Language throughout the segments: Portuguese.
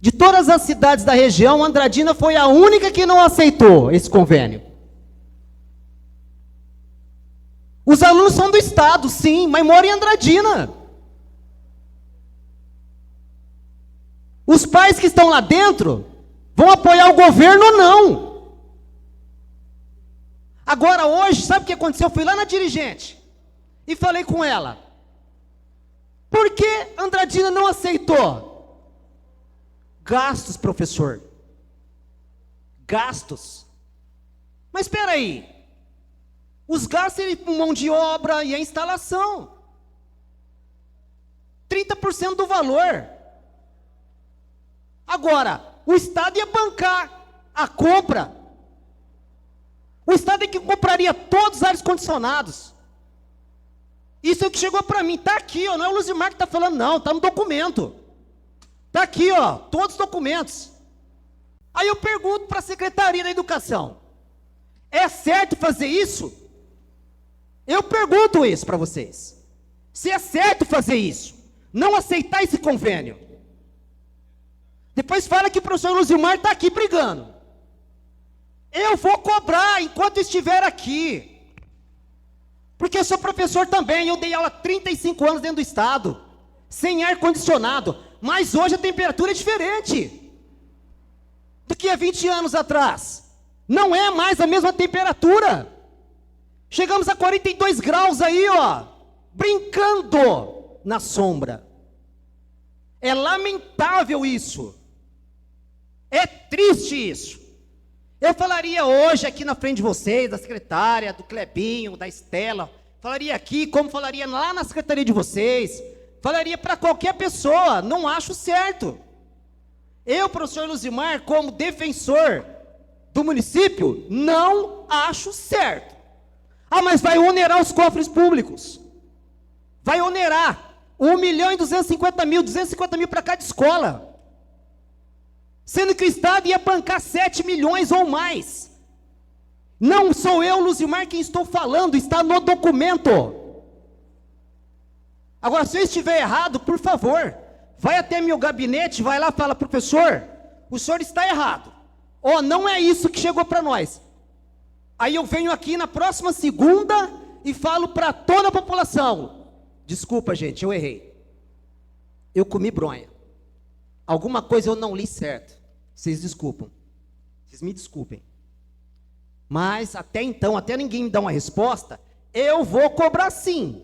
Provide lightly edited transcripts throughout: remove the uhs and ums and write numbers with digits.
De todas as cidades da região, Andradina foi a única que não aceitou esse convênio. Os alunos são do estado, sim, mas moram em Andradina. Os pais que estão lá dentro vão apoiar o governo ou não. Agora, hoje, sabe o que aconteceu? Eu fui lá na dirigente e falei com ela. Por que Andradina não aceitou? Gastos, professor. Gastos. Mas espera aí. Os gastos com mão de obra e a instalação. 30% do valor. Agora, o Estado ia bancar a compra. O Estado é que compraria todos os ar-condicionados. Isso é o que chegou para mim. Está aqui, ó, não é o Luzimar que está falando, não. Está no documento. Está aqui, ó, todos os documentos. Aí eu pergunto para a Secretaria da Educação. É certo fazer isso? Eu pergunto isso para vocês. Se é certo fazer isso. Não aceitar esse convênio. Depois fala que o professor Luzimar está aqui brigando. Eu vou cobrar enquanto estiver aqui. Porque eu sou professor também, eu dei aula há 35 anos dentro do estado, sem ar-condicionado, mas hoje a temperatura é diferente do que há 20 anos atrás. Não é mais a mesma temperatura. Chegamos a 42 graus aí, ó, brincando na sombra. É lamentável isso. É triste isso. Eu falaria hoje aqui na frente de vocês, da secretária, do Clebinho, da Estela, falaria aqui como falaria lá na secretaria de vocês, falaria para qualquer pessoa, não acho certo. Eu, professor Luzimar, como defensor do município, não acho certo. Ah, mas vai onerar os cofres públicos. Vai onerar 1.250.000, 250 mil para cada escola. Sendo que o Estado ia bancar 7 milhões ou mais. Não sou eu, Luzimar, quem estou falando, está no documento. Agora, se eu estiver errado, por favor, vai até meu gabinete, vai lá e fala, professor, o senhor está errado. Ó, não é isso que chegou para nós. Aí eu venho aqui na próxima segunda e falo para toda a população. Desculpa, gente, eu errei. Eu comi bronha. Alguma coisa eu não li certo. Vocês desculpam. Vocês me desculpem. Mas até então, até ninguém me dá uma resposta, eu vou cobrar sim.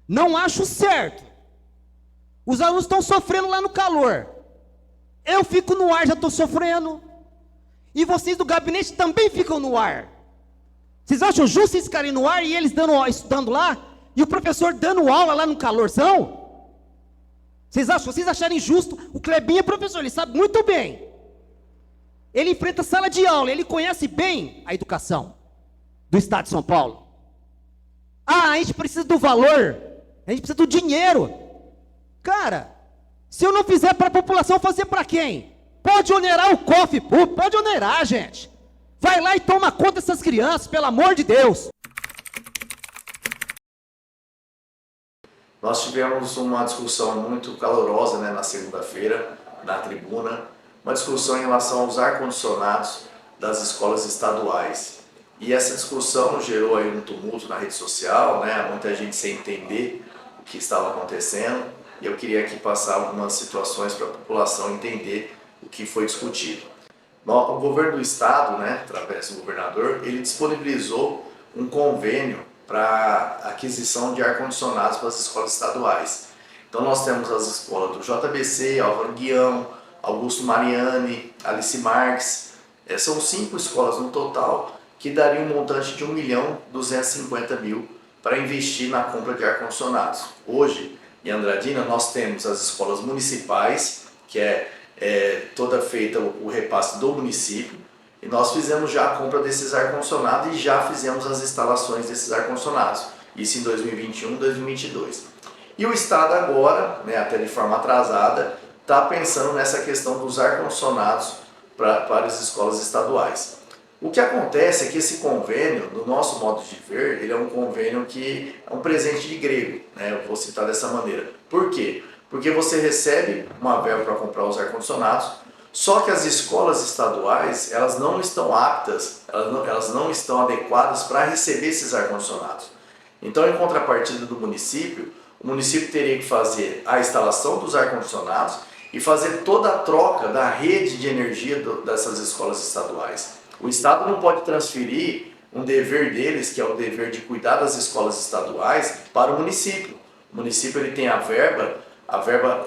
Não acho certo. Os alunos estão sofrendo lá no calor. Eu fico no ar, já estou sofrendo. E vocês do gabinete também ficam no ar. Vocês acham justo vocês ficarem no ar e eles estudando lá? E o professor dando aula lá no calorzão? Vocês acharem justo? O Clebinho é professor, ele sabe muito bem. Ele enfrenta sala de aula, ele conhece bem a educação do estado de São Paulo. Ah, a gente precisa do valor, a gente precisa do dinheiro. Cara, se eu não fizer para a população, fazer para quem? Pode onerar o cofre público, pode onerar, gente. Vai lá e toma conta dessas crianças, pelo amor de Deus. Nós tivemos uma discussão muito calorosa, né, na segunda-feira, na tribuna, uma discussão em relação aos ar-condicionados das escolas estaduais. E essa discussão gerou aí um tumulto na rede social, né, muita gente sem entender o que estava acontecendo, e eu queria aqui passar algumas situações para a população entender o que foi discutido. O governo do estado, né, através do governador, ele disponibilizou um convênio para aquisição de ar-condicionados para as escolas estaduais. Então nós temos as escolas do JBC, Álvaro Guião, Augusto Mariani, Alice Marques. São 5 escolas no total que dariam um montante de 1.250.000 para investir na compra de ar-condicionados. Hoje, em Andradina, nós temos as escolas municipais, que é toda feita o repasse do município, e nós fizemos já a compra desses ar-condicionados e já fizemos as instalações desses ar-condicionados. Isso em 2021, 2022. E o Estado agora, né, até de forma atrasada, está pensando nessa questão dos ar-condicionados para as escolas estaduais. O que acontece é que esse convênio, no nosso modo de ver, ele é um convênio que é um presente de grego, né? Eu vou citar dessa maneira. Por quê? porque você recebe uma verba para comprar os ar-condicionados, só que as escolas estaduais, elas não estão aptas, elas não estão adequadas para receber esses ar-condicionados. Então, em contrapartida do município, o município teria que fazer a instalação dos ar-condicionados e fazer toda a troca da rede de energia dessas escolas estaduais. O Estado não pode transferir um dever deles, que é o dever de cuidar das escolas estaduais, para o município. O município ele tem a verba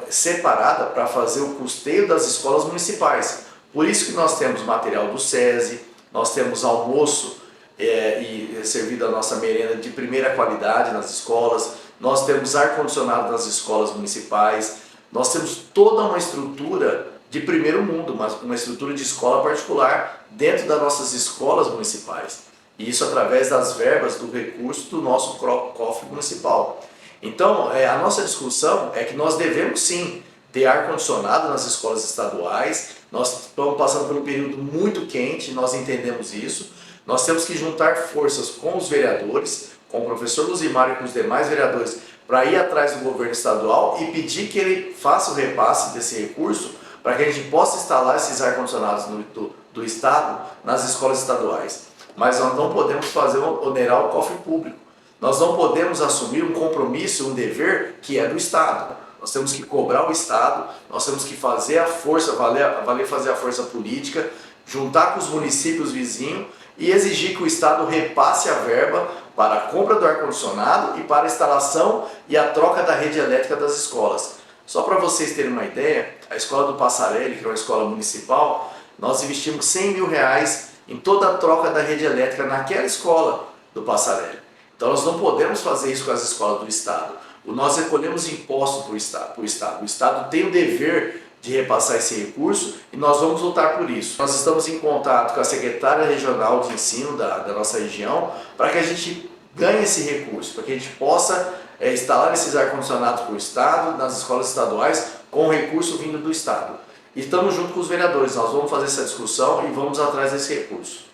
separada para fazer o custeio das escolas municipais. Por isso que nós temos material do SESI, nós temos almoço e servido a nossa merenda de primeira qualidade nas escolas, nós temos ar-condicionado nas escolas municipais, nós temos toda uma estrutura de primeiro mundo, uma estrutura de escola particular dentro das nossas escolas municipais. E isso através das verbas do recurso do nosso cofre municipal. Então, a nossa discussão é que nós devemos sim ter ar-condicionado nas escolas estaduais. Nós estamos passando por um período muito quente, nós entendemos isso. Nós temos que juntar forças com os vereadores, com o professor Luzimar e com os demais vereadores, para ir atrás do governo estadual e pedir que ele faça o repasse desse recurso para que a gente possa instalar esses ar-condicionados do Estado nas escolas estaduais. Mas nós não podemos onerar o cofre público. Nós não podemos assumir um compromisso, um dever que é do Estado. Nós temos que cobrar o Estado, nós temos que fazer a força, fazer a força política, juntar com os municípios vizinhos e exigir que o Estado repasse a verba para a compra do ar-condicionado e para a instalação e a troca da rede elétrica das escolas. Só para vocês terem uma ideia, a escola do Passarelli, que é uma escola municipal, nós investimos R$100 mil em toda a troca da rede elétrica naquela escola do Passarelli. Então nós não podemos fazer isso com as escolas do Estado. Nós recolhemos impostos para o Estado. O Estado tem o dever de repassar esse recurso e nós vamos lutar por isso. Nós estamos em contato com a secretária regional de ensino da nossa região para que a gente ganhe esse recurso, para que a gente possa instalar esses ar-condicionados para o Estado, nas escolas estaduais, com o recurso vindo do Estado. E estamos junto com os vereadores, nós vamos fazer essa discussão e vamos atrás desse recurso.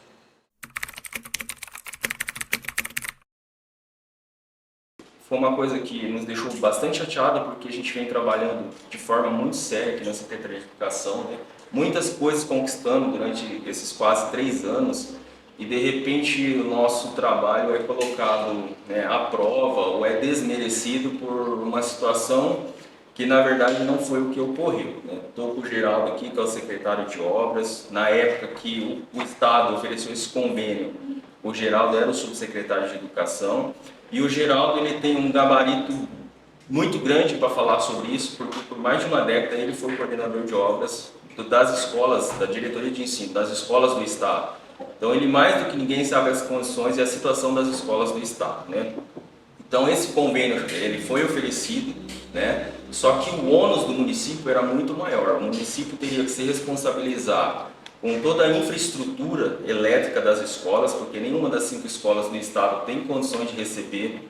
Foi uma coisa que nos deixou bastante chateada, porque a gente vem trabalhando de forma muito séria aqui na Secretaria de Educação, né? Muitas coisas conquistando durante esses quase 3 anos, e de repente o nosso trabalho é colocado, né, à prova ou é desmerecido por uma situação que na verdade não foi o que ocorreu. Estou com o Geraldo aqui, que é o secretário de obras. Na época que o Estado ofereceu esse convênio, o Geraldo era o subsecretário de Educação, e o Geraldo ele tem um gabarito muito grande para falar sobre isso, porque por mais de uma década ele foi coordenador de obras das escolas, da diretoria de ensino, das escolas do Estado. Então ele mais do que ninguém sabe as condições e a situação das escolas do Estado, né? Então esse convênio ele foi oferecido, né? Só que o ônus do município era muito maior. O município teria que se responsabilizar com toda a infraestrutura elétrica das escolas, porque nenhuma das 5 escolas do estado tem condições de receber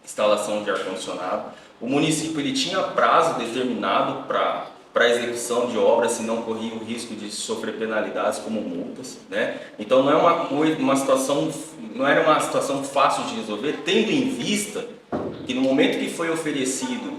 instalação de ar-condicionado. O município ele tinha prazo determinado para a execução de obras, se não corria o risco de sofrer penalidades como multas, né? Então não era uma situação fácil de resolver, tendo em vista que no momento que foi oferecido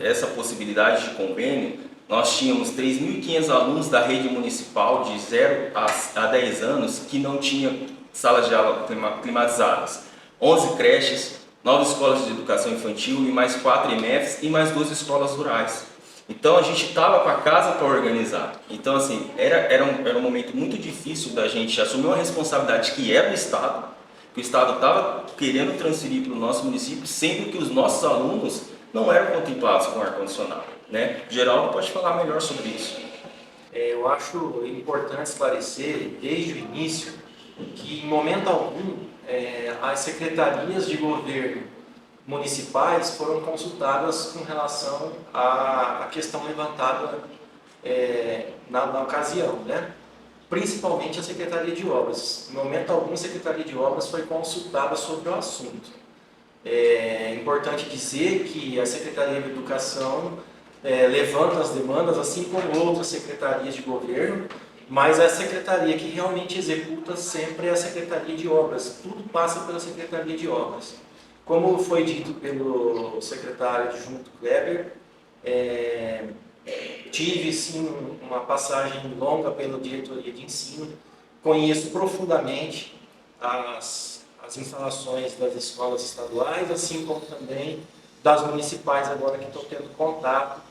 essa possibilidade de convênio, nós tínhamos 3.500 alunos da rede municipal de 0 a 10 anos que não tinham salas de aula climatizadas, 11 creches, 9 escolas de educação infantil e mais 4 IMEFs e mais 2 escolas rurais. Então a gente estava com a casa para organizar. Então assim, era um momento muito difícil da gente assumir uma responsabilidade que é do Estado, que o Estado estava querendo transferir para o nosso município, sendo que os nossos alunos não eram contemplados com ar-condicionado, né? Geraldo pode falar melhor sobre isso. Eu acho importante esclarecer desde o início que em momento algum as secretarias de governo municipais foram consultadas com relação à questão levantada na ocasião, né? Principalmente a Secretaria de Obras. Em momento algum, a Secretaria de Obras foi consultada sobre o assunto. É importante dizer que a Secretaria de Educação levanta as demandas, assim como outras secretarias de governo, mas a secretaria que realmente executa sempre é a Secretaria de Obras. Tudo passa pela Secretaria de Obras. Como foi dito pelo secretário adjunto Kleber, Tive, sim, uma passagem longa pela diretoria de ensino, conheço profundamente as instalações das escolas estaduais, assim como também das municipais, agora que estou tendo contato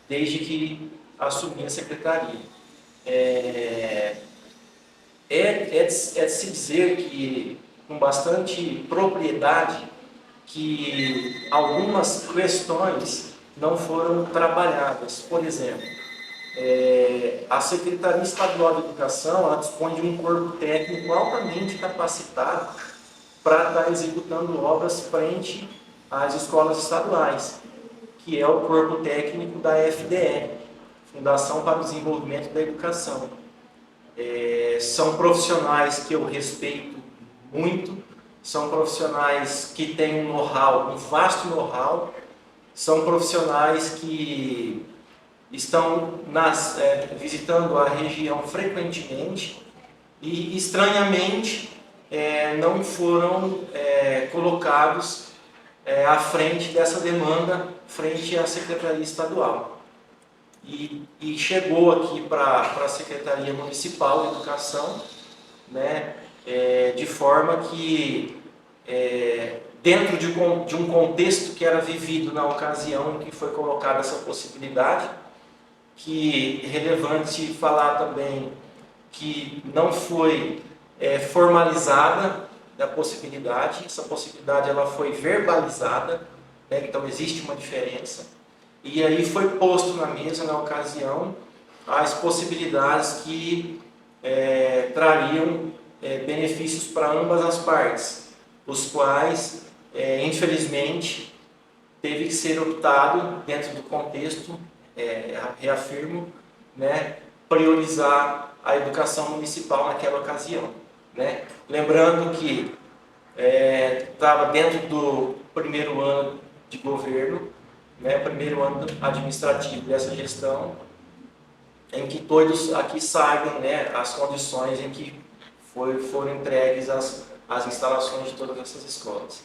desde que assumi a secretaria. É de se dizer que, com bastante propriedade, que algumas questões não foram trabalhadas. Por exemplo, a Secretaria Estadual de Educação, ela dispõe de um corpo técnico altamente capacitado para estar executando obras frente às escolas estaduais, que é o corpo técnico da FDE, Fundação para o Desenvolvimento da Educação. São profissionais que eu respeito muito, são profissionais que têm um know-how, um vasto know-how, são profissionais que estão visitando a região frequentemente e, estranhamente, não foram colocados à frente dessa demanda, frente à Secretaria Estadual. E chegou aqui para a Secretaria Municipal de Educação, né, de forma que, dentro de um contexto que era vivido na ocasião em que foi colocada essa possibilidade, que é relevante falar também que não foi formalizada a possibilidade, essa possibilidade ela foi verbalizada, né, então existe uma diferença. E aí foi posto na mesa, na ocasião, as possibilidades que trariam benefícios para ambas as partes, os quais, infelizmente, teve que ser optado, dentro do contexto, reafirmo, né, priorizar a educação municipal naquela ocasião. Né? Lembrando que estava dentro do primeiro ano de governo, né, primeiro ano administrativo dessa gestão, em que todos aqui saibam, né, as condições em que foram entregues as instalações de todas essas escolas.